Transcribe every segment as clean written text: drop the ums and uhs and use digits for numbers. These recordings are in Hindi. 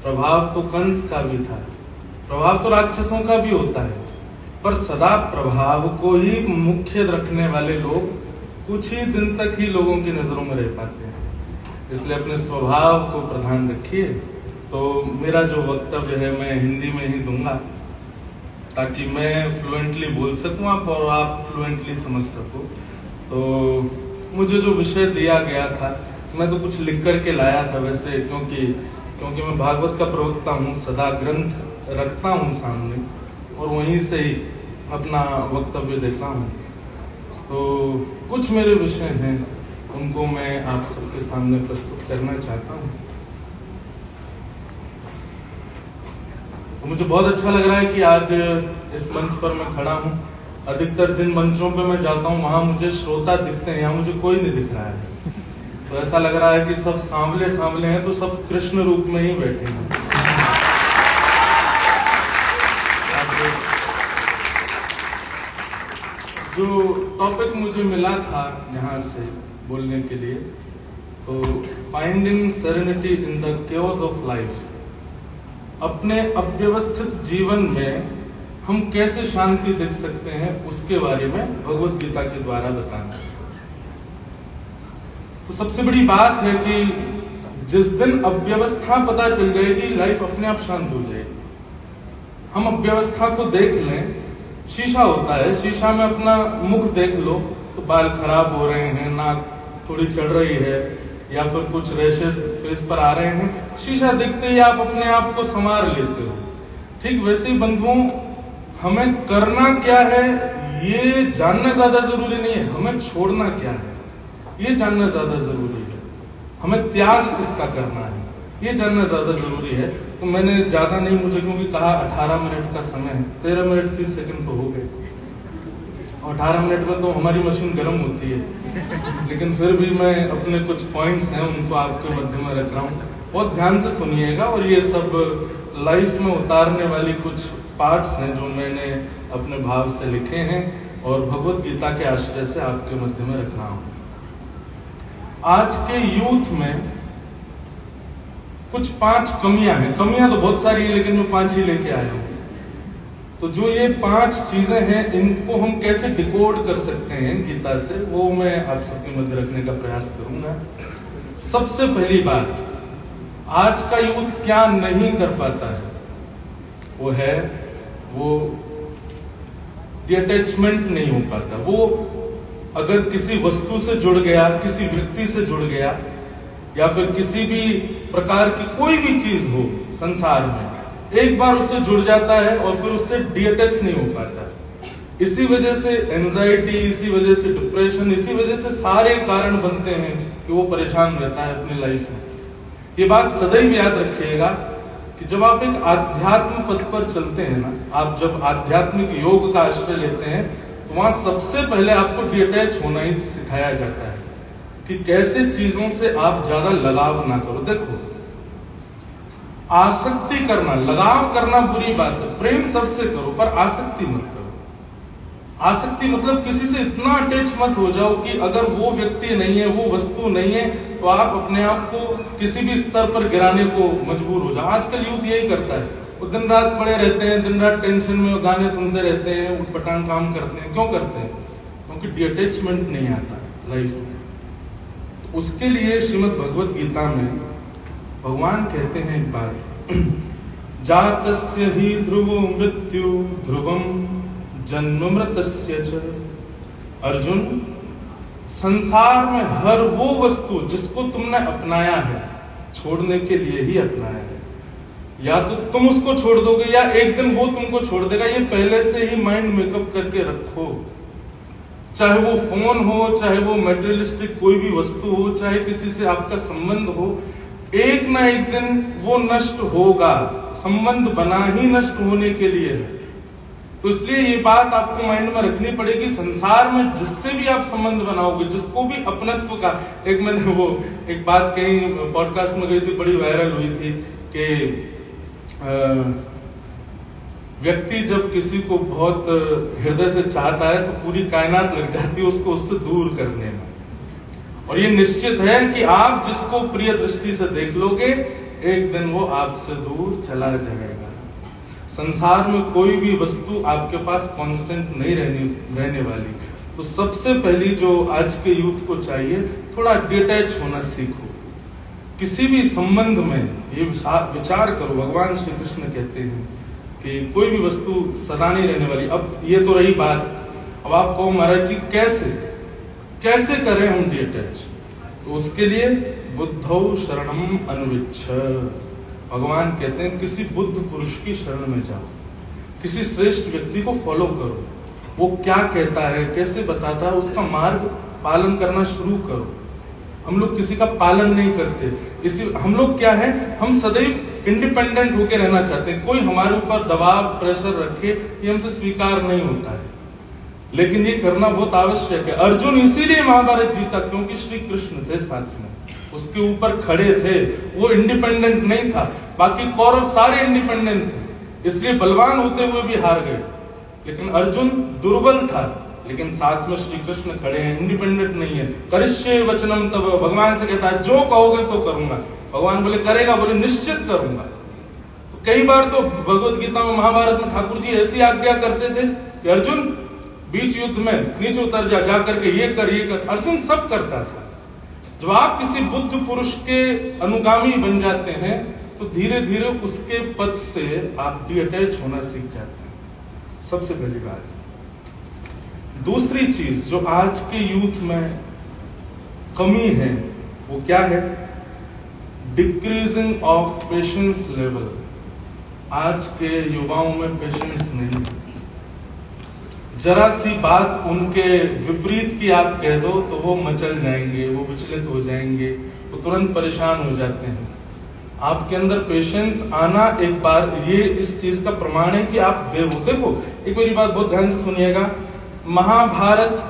प्रभाव तो कंस का भी था, प्रभाव तो राक्षसों का भी होता है, पर सदा प्रभाव को ही मुख्य रखने वाले लोग कुछ ही दिन तक ही लोगों की नजरों में रह पाते हैं। इसलिए अपने स्वभाव को प्रधान रखिए। तो मेरा जो वक्तव्य है मैं हिंदी में ही दूंगा ताकि मैं फ्लुएंटली बोल सकूं और आप फ्लुएंटली समझ सको। तो मुझे जो विषय दिया गया था, मैं तो कुछ लिख करके लाया था वैसे, क्योंकि मैं भागवत का प्रवक्ता हूँ, सदा ग्रंथ रखता हूँ सामने और वहीं से ही अपना वक्तव्य देता हूँ। तो कुछ मेरे विषय हैं, उनको मैं आप सबके सामने प्रस्तुत करना चाहता हूँ। तो मुझे बहुत अच्छा लग रहा है कि आज इस मंच पर मैं खड़ा हूँ। अधिकतर जिन मंचों पर मैं जाता हूँ वहां मुझे श्रोता दिखते हैं, यहाँ मुझे कोई नहीं दिख रहा है। तो ऐसा लग रहा है कि सब सांवले सांवले हैं, तो सब कृष्ण रूप में ही बैठे हैं। जो टॉपिक मुझे मिला था यहाँ से बोलने के लिए, तो finding serenity in the chaos of life, अपने अव्यवस्थित जीवन में हम कैसे शांति देख सकते हैं उसके बारे में भगवत गीता के द्वारा बताना। तो सबसे बड़ी बात है कि जिस दिन अव्यवस्था पता चल जाएगी, लाइफ अपने आप शांत हो जाएगी। हम अव्यवस्था को देख लें, शीशा होता है, शीशा में अपना मुख देख लो तो बाल खराब हो रहे हैं, नाक थोड़ी चढ़ रही है या फिर कुछ रैशेस फेस पर आ रहे हैं, शीशा देखते ही आप अपने आप को संवार लेते हो। ठीक वैसे ही बंधुओं, हमें करना क्या है ये जानना ज्यादा जरूरी नहीं है, हमें छोड़ना क्या है ये जानना ज्यादा जरूरी है। हमें त्याग किसका करना है ये जानना ज्यादा जरूरी है। तो मैंने ज्यादा नहीं, मुझे क्योंकि कहा 18 मिनट का समय है, 13 मिनट 30 सेकंड तो हो गए और 18 मिनट में तो हमारी मशीन गर्म होती है। लेकिन फिर भी मैं अपने कुछ पॉइंट्स हैं उनको आपके मध्य में रख रहा हूँ, बहुत ध्यान से सुनिएगा। और ये सब लाइफ में उतारने वाली कुछ पार्ट्स हैं जो मैंने अपने भाव से लिखे हैं और भगवत गीता के आश्रय से आपके मध्य में रख रहा हूँ। आज के यूथ में कुछ 5 कमियां हैं, कमियां तो बहुत सारी हैं लेकिन मैं 5 ही लेके आया हूं। तो जो ये 5 चीजें हैं, इनको हम कैसे डिकोड कर सकते हैं गीता से, वो मैं आप सबके मध्य रखने का प्रयास करूंगा। सबसे पहली बात, आज का यूथ क्या नहीं कर पाता है वो है डिटैचमेंट नहीं हो पाता। वो अगर किसी वस्तु से जुड़ गया, किसी व्यक्ति से जुड़ गया या फिर किसी भी प्रकार की कोई भी चीज हो संसार में, एक बार उससे जुड़ जाता है और फिर उससे डिटैच नहीं हो पाता। इसी वजह से एंजाइटी, इसी वजह से डिप्रेशन, इसी वजह से सारे कारण बनते हैं कि वो परेशान रहता है अपनी लाइफ में। ये बात सदैव याद रखिएगा कि जब आप एक आध्यात्म पथ पर चलते हैं ना, आप जब आध्यात्मिक योग का आश्रय लेते हैं तो वहां सबसे पहले आपको डिटैच होना ही सिखाया जाता है कि कैसे चीजों से आप ज्यादा लगाव ना करो। देखो, आसक्ति करना, लगाव करना बुरी बात है, प्रेम सबसे करो पर आसक्ति मत करो। आसक्ति मतलब किसी से इतना अटैच मत हो जाओ कि अगर वो व्यक्ति नहीं है, वो वस्तु नहीं है, तो आप अपने आप को किसी भी स्तर पर गिराने को मजबूर हो जाओ। आजकल यूथ यही करता है, वो दिन रात पड़े रहते हैं, दिन रात टेंशन में गाने सुनते रहते हैं, उठपटांग काम करते हैं। क्यों करते हैं? क्योंकि डिटैचमेंट नहीं आता लाइफ में। तो उसके लिए श्रीमद् भगवत गीता में भगवान कहते हैं एक बात, जातस्य ही ध्रुवो मृत्यु ध्रुवम जन्म मृतस्य च। अर्जुन, संसार में हर वो वस्तु जिसको तुमने अपनाया है, छोड़ने के लिए ही अपनाया है। या तो तुम उसको छोड़ दोगे या एक दिन वो तुमको छोड़ देगा। ये पहले से ही माइंड मेकअप करके रखो। चाहे वो फोन हो, चाहे वो मटेरियलिस्टिक कोई भी वस्तु हो, चाहे किसी से आपका संबंध हो, एक ना एक दिन वो नष्ट होगा। संबंध बना ही नष्ट होने के लिए है। तो इसलिए ये बात आपको माइंड में रखनी पड़ेगी। संसार में जिससे भी आप संबंध बनाओगे, जिसको भी अपनत्व का, एक मैंने वो एक बात कहीं पॉडकास्ट में गई थी, बड़ी वायरल हुई थी कि व्यक्ति जब किसी को बहुत हृदय से चाहता है तो पूरी कायनात लग जाती है उसको उससे दूर करने में। और ये निश्चित है कि आप जिसको प्रिय दृष्टि से देख लोगे, एक दिन वो आपसे दूर चला जाएगा। संसार में कोई भी वस्तु आपके पास कांस्टेंट नहीं रहने वाली। तो सबसे पहली जो आज के यूथ को चाहिए, थोड़ा डिटैच होना सीखो। किसी भी संबंध में ये विचार करो, भगवान श्री कृष्ण कहते हैं कि कोई भी वस्तु सदा नहीं रहने वाली। अब ये तो रही बात, अब आप कहो महाराज जी कैसे करें हम डिटैच? तो उसके लिए बुद्धौ शरणम अनुविच्छ, भगवान कहते हैं किसी बुद्ध पुरुष की शरण में जाओ, किसी श्रेष्ठ व्यक्ति को फॉलो करो, वो क्या कहता है, कैसे बताता है, उसका मार्ग पालन करना शुरू करो। हम लोग किसी का पालन नहीं करते, इसी हम लोग क्या है, हम सदैव इंडिपेंडेंट होकर रहना चाहते हैं। कोई हमारे ऊपर दबाव प्रेशर रखे ये हमसे स्वीकार नहीं होता है, लेकिन ये करना बहुत आवश्यक है। अर्जुन इसीलिए महाभारत जीता क्योंकि श्री कृष्ण थे साथ में, उसके ऊपर खड़े थे, वो इंडिपेंडेंट नहीं था। बाकी कौरव सारे इंडिपेंडेंट थे, इसलिए बलवान होते हुए भी हार गए। लेकिन अर्जुन दुर्बल था, लेकिन साथ में श्री कृष्ण खड़े हैं, इंडिपेंडेंट नहीं है। करिष्ये वचनम तव, भगवान से कहता है जो कहोगे सो करूंगा। भगवान बोले करेगा, बोले निश्चित करूंगा। तो कई बार तो भगवत गीता में, महाभारत में ठाकुर जी ऐसी आज्ञा करते थे कि अर्जुन बीच युद्ध में नीचे उतर जा करके ये कर। अर्जुन सब करता था। जब आप किसी बुद्ध पुरुष के अनुगामी बन जाते हैं तो धीरे धीरे उसके पद से आप डिटैच होना सीख जाते हैं, सबसे पहली बात। दूसरी चीज जो आज के यूथ में कमी है वो क्या है? Decreasing of patience level. आज के युवाओं में पेशेंस नहीं है। जरा सी बात उनके विपरीत की आप कह दो तो वो मचल जाएंगे, वो विचलित हो जाएंगे, वो तुरंत परेशान हो जाते हैं। आपके अंदर पेशेंस आना एक बार ये इस चीज का प्रमाण है कि आप देखो एक मेरी बात बहुत ध्यान से सुनिएगा। महाभारत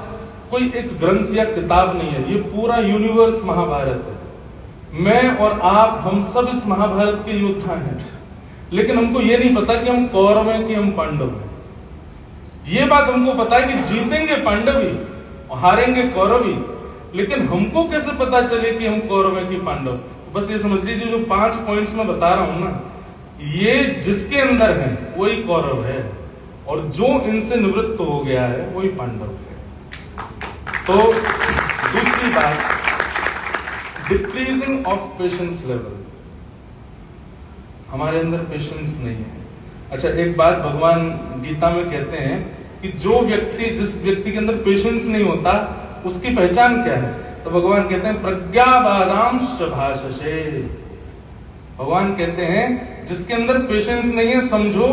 कोई एक ग्रंथ या किताब नहीं है, ये पूरा यूनिवर्स महाभारत है। मैं और आप, हम सब इस महाभारत के योद्धा हैं, लेकिन हमको ये नहीं पता कि हम कौरव हैं कि हम पांडव हैं। ये बात हमको पता है कि जीतेंगे पांडव ही और हारेंगे कौरव ही, लेकिन हमको कैसे पता चले कि हम कौरव हैं कि पांडव? बस ये समझ लीजिए जो 5 पॉइंट्स मैं बता रहा हूं ना, ये जिसके अंदर है वही कौरव है, और जो इनसे निवृत्त हो गया है वही पांडव है। तो दूसरी बात, डिक्रीजिंग ऑफ पेशेंस लेवल। हमारे अंदर पेशेंस नहीं है। अच्छा, एक बात भगवान गीता में कहते हैं कि जो व्यक्ति, जिस व्यक्ति के अंदर पेशेंस नहीं होता उसकी पहचान क्या है? तो भगवान कहते हैं प्रज्ञावादांश भाषसे। भगवान कहते हैं जिसके अंदर पेशेंस नहीं है, समझो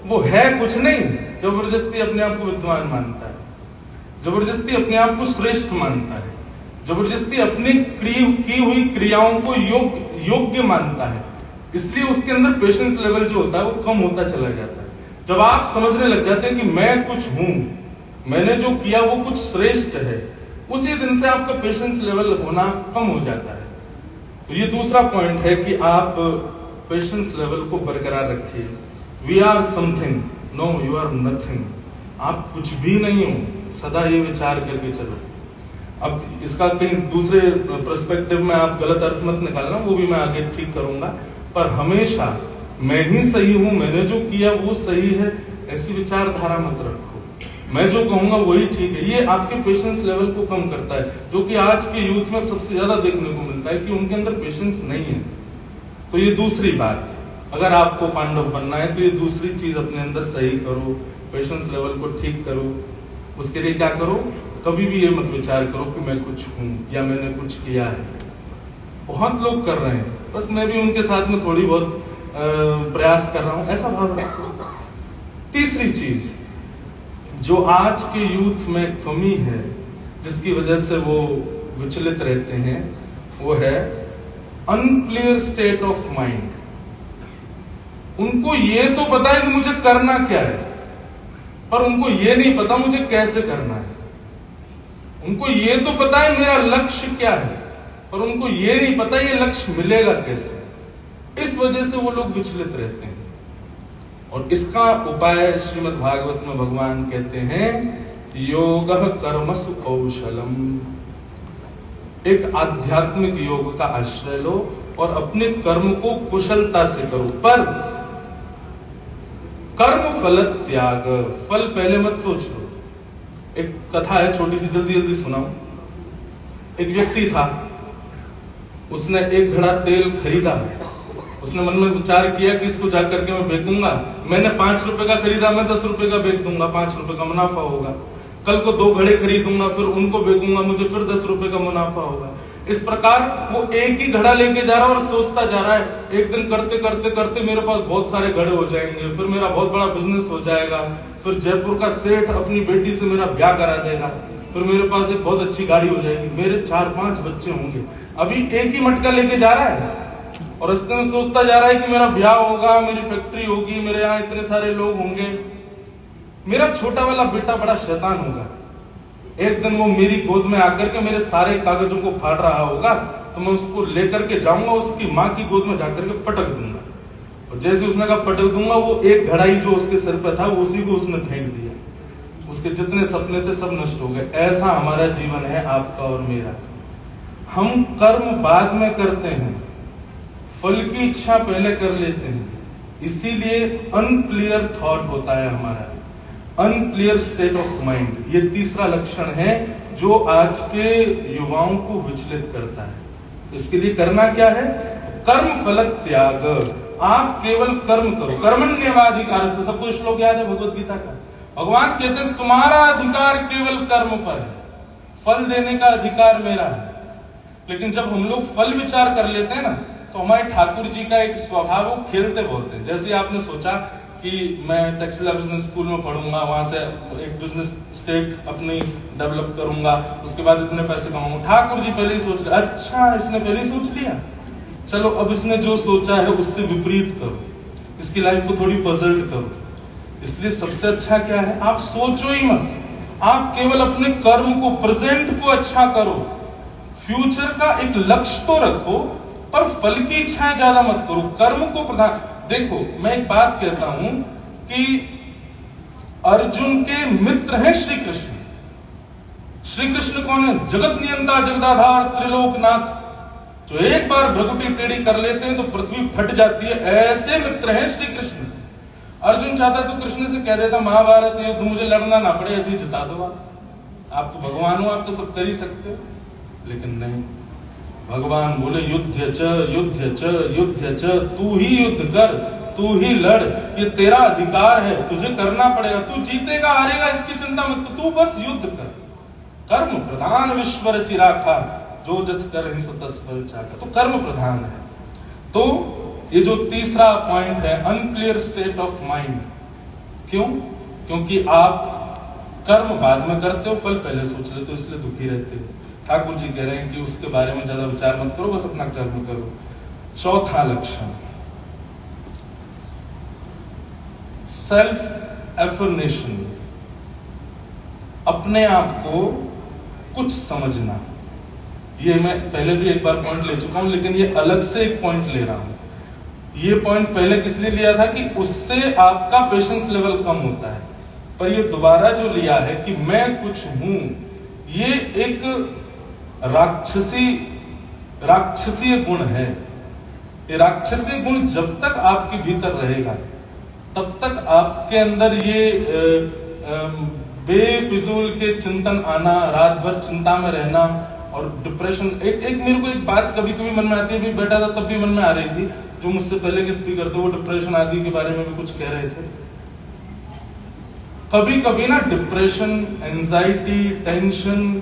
वो है कुछ नहीं, जबरदस्ती अपने आप को विद्वान मानता है, जबरदस्ती अपने आप को श्रेष्ठ मानता है, जबरदस्ती अपनी की हुई क्रियाओं को योग्य मानता है। इसलिए उसके अंदर पेशेंस लेवल जो होता है वो कम होता चला जाता है। जब आप समझने लग जाते हैं कि मैं कुछ हूं, मैंने जो किया वो कुछ श्रेष्ठ है, उसी दिन से आपका पेशेंस लेवल होना कम हो जाता है। तो ये दूसरा पॉइंट है कि आप पेशेंस लेवल को बरकरार रखिए। We are something, no you are nothing. आप कुछ भी नहीं हो, सदा ये विचार करके चलो। अब इसका कहीं दूसरे पर्सपेक्टिव में आप गलत अर्थ मत निकालना, वो भी मैं आगे ठीक करूंगा, पर हमेशा मैं ही सही हूं, मैंने जो किया वो सही है, ऐसी विचारधारा मत रखो। मैं जो कहूंगा वही ठीक है। ये आपके पेशेंस लेवल को कम करता है, जो कि आज के यूथ में सबसे ज्यादा देखने को मिलता है कि उनके अंदर पेशेंस नहीं है। तो ये दूसरी बात, अगर आपको पांडव बनना है तो ये दूसरी चीज अपने अंदर सही करो, पेशेंस लेवल को ठीक करो। उसके लिए क्या करो? कभी भी ये मत विचार करो कि मैं कुछ हूं या मैंने कुछ किया है। बहुत लोग कर रहे हैं, बस मैं भी उनके साथ में थोड़ी बहुत प्रयास कर रहा हूं, ऐसा भाव रखो। तीसरी चीज जो आज के यूथ में कमी है, जिसकी वजह से वो विचलित रहते हैं, वो है अनक्लियर स्टेट ऑफ माइंड। उनको ये तो पता है कि मुझे करना क्या है, पर उनको ये नहीं पता मुझे कैसे करना है। उनको ये तो पता है मेरा लक्ष्य क्या है, पर उनको ये नहीं पता ये लक्ष्य मिलेगा कैसे। इस वजह से वो लोग विचलित रहते हैं। और इसका उपाय श्रीमद् भागवत में भगवान कहते हैं योगः कर्मसु कौशलम। एक आध्यात्मिक योग का आश्रय लो और अपने कर्म को कुशलता से करो, पर कर्म फल त्याग, फल पहले मत सोच लो। एक कथा है छोटी सी, जल्दी जल्दी सुनाओ। एक व्यक्ति था, उसने एक घड़ा तेल खरीदा। उसने मन में विचार किया कि इसको जाकर के मैं बेचूंगा। मैंने 5 रुपए का खरीदा, मैं 10 रुपए का बेच दूंगा, 5 रुपए का मुनाफा होगा। कल को 2 घड़े खरीदूंगा, फिर उनको बेचूंगा, मुझे फिर 10 रुपए का मुनाफा होगा। इस प्रकार वो एक ही घड़ा लेके जा रहा है और सोचता जा रहा है, एक दिन करते करते करते मेरे पास बहुत सारे घड़े हो जाएंगे, फिर मेरा बहुत बड़ा बिजनेस हो जाएगा, फिर जयपुर का सेठ अपनी बेटी से मेरा ब्याह करा देगा, फिर मेरे पास एक बहुत अच्छी गाड़ी हो जाएगी, मेरे 4-5 बच्चे होंगे। अभी एक ही मटका लेके जा रहा है और रास्ते में सोचता जा रहा है कि मेरा ब्याह होगा, मेरी फैक्ट्री होगी, मेरे यहाँ इतने सारे लोग होंगे, मेरा छोटा वाला बेटा बड़ा शैतान होगा, एक दिन वो मेरी गोद में आकर के मेरे सारे कागजों को फाड़ रहा होगा, तो मैं उसको लेकर के जाऊंगा, उसकी माँ की गोद में जाकर के पटक दूंगा। और जैसे उसने कहा पटक दूंगा, वो एक घड़ाई जो उसके सिर पे था उसी को उसने फेंक दिया। उसके जितने सपने थे सब नष्ट हो गए। ऐसा हमारा जीवन है, आपका और मेरा। हम कर्म बाद में करते हैं, फल की इच्छा पहले कर लेते हैं, इसीलिए अनक्लियर थॉट होता है हमारा, अनक्लियर स्टेट ऑफ माइंड। ये तीसरा लक्षण है जो आज के युवाओं को विचलित करता है। इसके लिए करना क्या है? कर्म फल त्याग। आप केवल कर्म करो, कर्मण्येवाधिकार, सबको श्लोक याद है भगवत गीता का। भगवान कहते हैं तुम्हारा अधिकार केवल कर्म पर है, फल देने का अधिकार मेरा है। लेकिन जब हम लोग फल विचार कर लेते हैं ना, तो हमारे ठाकुर जी का एक स्वभाव, वो खेलते बोलते हैं। जैसे आपने सोचा कि मैं टेक्सटाइल बिजनेस स्कूल में पढ़ूंगा, वहां से एक बिजनेस स्टेट अपनी डेवलप करूंगा, उसके बाद इतने पैसे कमाऊंगा। ठाकुर जी पहले ही सोच रहे, अच्छा इसने पहले ही सोच लिया, चलो अब इसने जो सोचा है उससे विपरीत करो, इसकी लाइफ को थोड़ी पजल्ट करो। इसलिए सबसे अच्छा क्या है? आप सोचो ही मत, आप केवल अपने कर्म को, प्रेजेंट को अच्छा करो। फ्यूचर का एक लक्ष्य तो रखो, पर फल की इच्छाएं ज्यादा मत करो, कर्म को प्रधान। देखो, मैं एक बात कहता हूं कि अर्जुन के मित्र हैं श्री कृष्ण। श्री कृष्ण कौन है? जगत नियंता, जगदाधार, त्रिलोकनाथ। जो एक बार भ्रकुटी टेढ़ी कर लेते हैं तो पृथ्वी फट जाती है, ऐसे मित्र हैं श्री कृष्ण। अर्जुन चाहता तो कृष्ण से कह देता महाभारत युद्ध मुझे लड़ना ना पड़े, ऐसे ही जिता दो, आप तो भगवान हो, आप तो सब कर ही सकते हो। लेकिन नहीं, भगवान बोले युद्ध च युद्ध च युद्ध च, तू ही युद्ध कर, तू ही लड़, ये तेरा अधिकार है, तुझे करना पड़ेगा, तू जीतेगा हारेगा इसकी चिंता मत कर, तू बस युद्ध कर। कर्म प्रधान विश्व रचि राखा, जो जस कर ही सो तस फल चाखा। तो कर्म प्रधान है। तो ये जो तीसरा पॉइंट है, अनक्लियर स्टेट ऑफ माइंड। क्यों? क्योंकि आप कर्म बाद में करते हो, फल पहले सोच लेते हो, इसलिए दुखी रहते हो। ठाकुर जी कह रहे हैं कि उसके बारे में ज्यादा विचार मत करो, बस अपना कर्म करो। चौथा लक्षण, सेल्फ एफर्मेशन, अपने आप को कुछ समझना। ये मैं पहले भी एक बार पॉइंट ले चुका हूं, लेकिन ये अलग से एक पॉइंट ले रहा हूं। ये पॉइंट पहले किस लिए लिया था कि उससे आपका पेशेंस लेवल कम होता है, पर ये दोबारा जो लिया है कि मैं कुछ हूं, ये एक राक्षसीय गुण है। ये राक्षसीय गुण जब तक आपके भीतर रहेगा, तब तक आपके अंदर ये बेफिजूल के चिंतन आना, रात भर चिंता में रहना और डिप्रेशन। एक मेरे को एक बात कभी कभी मन में आती है, अभी बैठा था तब भी मन में आ रही थी, जो मुझसे पहले के स्पीकर थे वो डिप्रेशन आदि के बारे में भी कुछ कह रहे थे। कभी कभी ना डिप्रेशन, एंजाइटी, टेंशन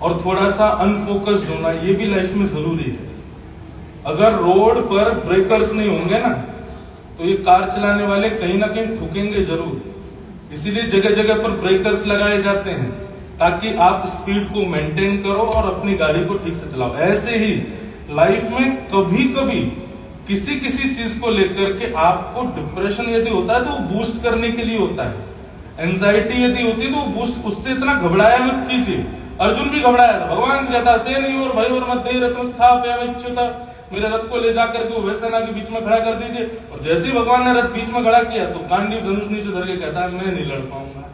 और थोड़ा सा अनफोकस्ड होना, ये भी लाइफ में जरूरी है। अगर रोड पर ब्रेकर्स नहीं होंगे ना, तो ये कार चलाने वाले कहीं ना कहीं ठुकेंगे जरूर। इसीलिए जगह जगह पर ब्रेकर्स लगाए जाते हैं, ताकि आप स्पीड को मेंटेन करो और अपनी गाड़ी को ठीक से चलाओ। ऐसे ही लाइफ में कभी कभी किसी किसी चीज को लेकर के आपको डिप्रेशन यदि होता है तो वो बूस्ट करने के लिए होता है, एंजाइटी यदि होती है तो वो बूस्ट, उससे इतना घबराया मत कीजिए। अर्जुन भी घबराया था, भगवान से कहता सेन और भाई और मध्य रत्न स्थापयामिच्युता, मेरे रथ को ले जाकर के वो वैसेना के बीच में खड़ा कर दीजिए। और जैसे ही भगवान ने रथ बीच में खड़ा किया तो गांडीव धनुष नीचे धर के कहता है मैं नहीं लड़ पाऊंगा।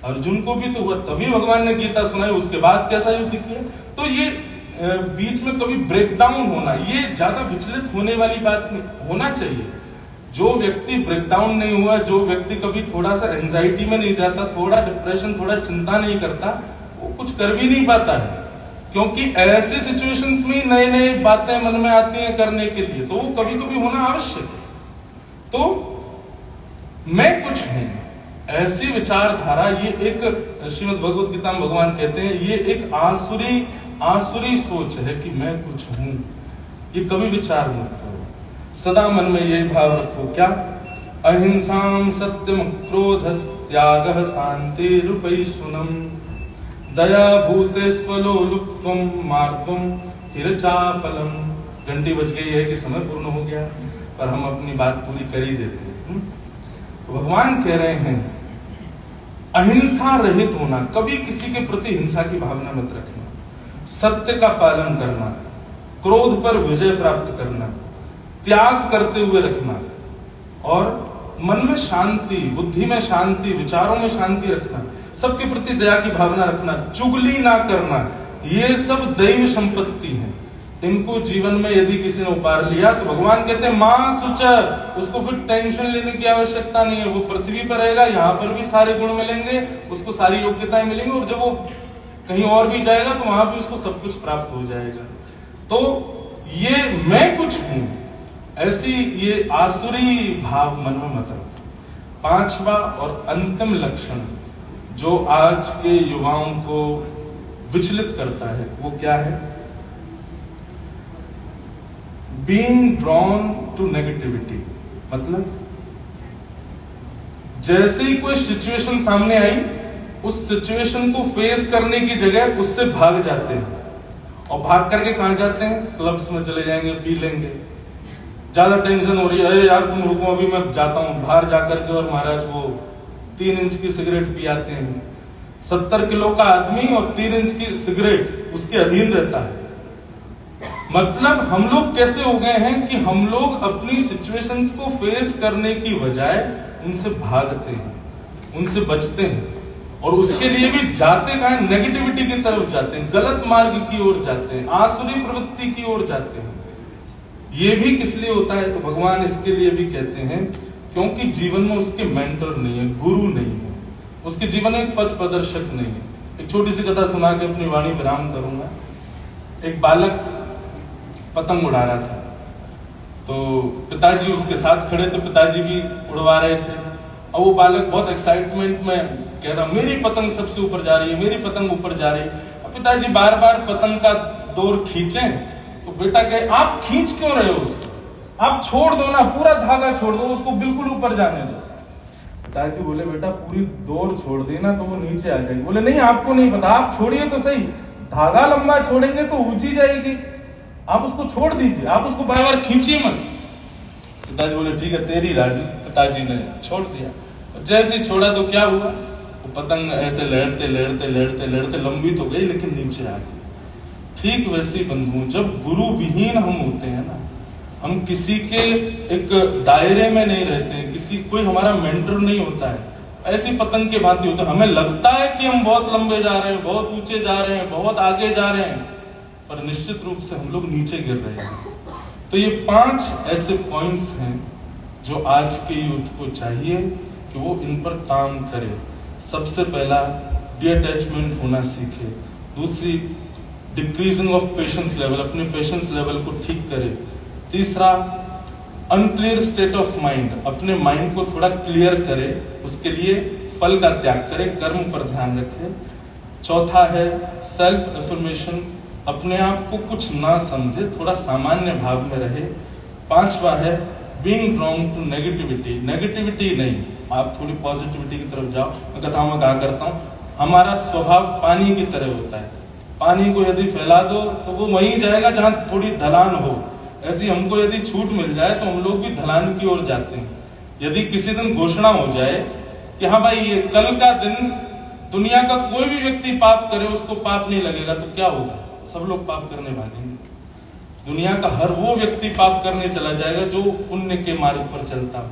अर्जुन को भी तो हुआ, तभी भगवान ने गीता सुनाई, उसके बाद कैसा युद्ध किया। तो ये बीच में कभी ब्रेकडाउन होना, ये ज्यादा विचलित होने वाली बात नहीं होना चाहिए। जो व्यक्ति ब्रेकडाउन नहीं हुआ, जो व्यक्ति कभी थोड़ा सा एंजाइटी में नहीं जाता, थोड़ा डिप्रेशन, थोड़ा चिंता नहीं करता, वो कुछ कर भी नहीं पाता है, क्योंकि ऐसे सिचुएशंस में नई नई बातें मन में आती हैं करने के लिए, तो वो कभी कभी होना आवश्यक है। तो मैं कुछ हूं, ऐसी विचारधारा, ये एक श्रीमद् भगवत गीता में भगवान कहते हैं, ये एक आसुरी सोच है कि मैं कुछ हूं। ये कभी विचार मत करो, सदा मन में यही भाव रखो, क्या? अहिंसाम सत्यम क्रोधस त्यागः शांतिरुपैशुनम दया भूतेष्वलोलुप्त्वम मार्गम हिरचापलम। घंटी बज गई है कि समय पूर्ण हो गया, पर हम अपनी बात पूरी कर ही देते हैं। तो भगवान कह रहे हैं अहिंसा रहित होना, कभी किसी के प्रति हिंसा की भावना मत रखना, सत्य का पालन करना, क्रोध पर विजय प्राप्त करना, त्याग करते हुए रखना, और मन में शांति, बुद्धि में शांति, विचारों में शांति रखना, सबके प्रति दया की भावना रखना, चुगली ना करना, ये सब दैव संपत्ति है। इनको जीवन में यदि किसी ने उपार लिया तो भगवान कहते हैं मां सुचर, उसको फिर टेंशन लेने की आवश्यकता नहीं है। वो पृथ्वी पर रहेगा, यहाँ पर भी सारे गुण मिलेंगे, उसको सारी योग्यताएं मिलेंगी, और जब वो कहीं और भी जाएगा तो वहां भी उसको सब कुछ प्राप्त हो जाएगा। तो ये मैं कुछ हूं, ऐसी ये आसुरी भाव मन में मत रखो। पांचवा और अंतिम लक्षण जो आज के युवाओं को विचलित करता है वो क्या है? Being drawn to negativity. मतलब जैसे ही कोई सिचुएशन सामने आई, उस सिचुएशन को फेस करने की जगह उससे भाग जाते हैं, और भाग करके कहां जाते हैं? क्लब्स में चले जाएंगे, पी लेंगे। ज्यादा टेंशन हो रही है, अरे यार तुम रुको अभी मैं जाता हूं, बाहर जाकर के, और महाराज वो 3 इंच की सिगरेट पी आते हैं। 70 किलो का आदमी और 3 इंच की सिगरेट उसके अधीन रहता है। मतलब हम लोग कैसे हो गए हैं कि हम लोग अपनी सिचुएशंस को फेस करने की बजाय उनसे भागते हैं, उनसे बचते हैं, और उसके लिए भी जाते कहां? नेगेटिविटी की तरफ जाते हैं, गलत मार्ग की ओर जाते हैं, आसुरी प्रवृत्ति की ओर जाते हैं। ये भी किस लिए होता है? तो भगवान इसके लिए भी कहते हैं क्योंकि जीवन में उसके मेंटर नहीं है, गुरु नहीं है, उसके जीवन में एक पथ प्रदर्शक नहीं है। एक छोटी सी कथा सुना के अपनी वाणी विराम करूंगा। एक बालक पतंग उड़ा रहा था, तो पिताजी उसके साथ खड़े थे, पिताजी भी उड़वा रहे थे, और वो बालक बहुत एक्साइटमेंट में कह रहा मेरी पतंग सबसे ऊपर जा रही है, मेरी पतंग ऊपर जा रही है। और पिताजी बार बार पतंग का डोर खींचे, तो बेटा कहे आप खींच क्यों रहे हो उसको, आप छोड़ दो ना, पूरा धागा छोड़ दो, उसको बिल्कुल ऊपर जाने दो। पिताजी बोले बेटा पूरी डोर छोड़ देना तो वो नीचे आ जाएगी। बोले नहीं आपको नहीं पता, आप छोड़िए तो सही, धागा लंबा छोड़ेंगे तो ऊंची जाएगी, आप उसको छोड़ दीजिए, आप उसको बार बार खींचिए मत। पिताजी बोले ठीक है तेरी राजी। पिताजी ने छोड़ दिया, जैसे ही छोड़ा तो क्या हुआ, वो पतंग ऐसे लहरते लहरते लहरते लहरते लंबी तो गई लेकिन नीचे आ गई। ठीक वैसे ही बंधुओं, जब गुरु विहीन हम होते हैं ना, हम किसी के एक दायरे में नहीं रहते हैं, किसी कोई हमारा मेंटर नहीं होता है, ऐसी पतंग के भांति होता है। हमें लगता है कि हम बहुत लंबे जा रहे हैं, बहुत ऊंचे जा रहे हैं, बहुत आगे जा रहे हैं, पर निश्चित रूप से हम लोग नीचे गिर रहे हैं। तो ये 5 ऐसे पॉइंट्स हैं जो आज के यूथ को चाहिए कि वो इन पर काम करे। सबसे पहला डिअटैचमेंट होना सीखे। दूसरी डिक्रीजिंग ऑफ पेशेंस लेवल, अपने पेशेंस लेवल को ठीक करे। तीसरा अनक्लियर स्टेट ऑफ माइंड, अपने माइंड को थोड़ा क्लियर करे, उसके लिए फल का त्याग करे, कर्म पर ध्यान रखे। चौथा है सेल्फ एफर्मेशन, अपने आप को कुछ ना समझे, थोड़ा सामान्य भाव में रहे। पांचवा है being drawn to negativity, negativity नहीं, आप थोड़ी पॉजिटिविटी की तरफ जाओ। मैं कथाओं में कहा करता हूँ, हमारा स्वभाव पानी की तरह होता है, पानी को यदि फैला दो तो वो वहीं जाएगा जहां थोड़ी ढलान हो। ऐसी हमको यदि छूट मिल जाए तो हम लोग भी ढलान की ओर जाते हैं। यदि किसी दिन घोषणा हो जाए कि हाँ भाई ये कल का दिन दुनिया का कोई भी व्यक्ति पाप करे उसको पाप नहीं लगेगा, तो क्या होगा? सब लोग पाप करने भागेंगे। दुनिया का हर वो व्यक्ति पाप करने चला जाएगा जो पुण्य के मार्ग पर चलता हो।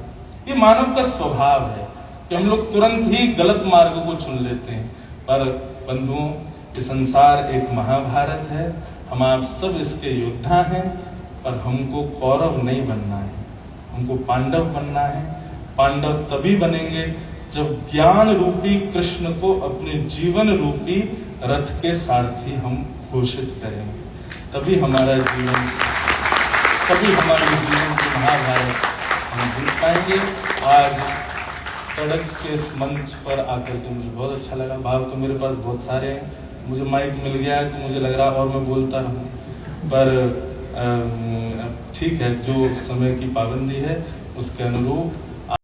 ये मानव का स्वभाव है कि हम लोग तुरंत ही गलत मार्ग को चुन लेते हैं। पर बंधुओं, ये संसार एक महाभारत है, हम आप सब इसके योद्धा हैं, पर हमको कौरव नहीं बनना है, हमको पांडव बनना है। पांडव तभी बनेंगे जब ज्ञान रूपी कृष्ण को अपने जीवन रूपी रथ के सारथी हम घोषित करेंगे, तभी हमारे जीवन की महाभारत हम जीत पाएंगे। आज TEDx के इस मंच पर आकर के मुझे बहुत अच्छा लगा। भाव तो मेरे पास बहुत सारे हैं, मुझे माइक मिल गया है तो मुझे लग रहा है और मैं बोलता रहूं, पर ठीक है, जो समय की पाबंदी है उसके अनुरूप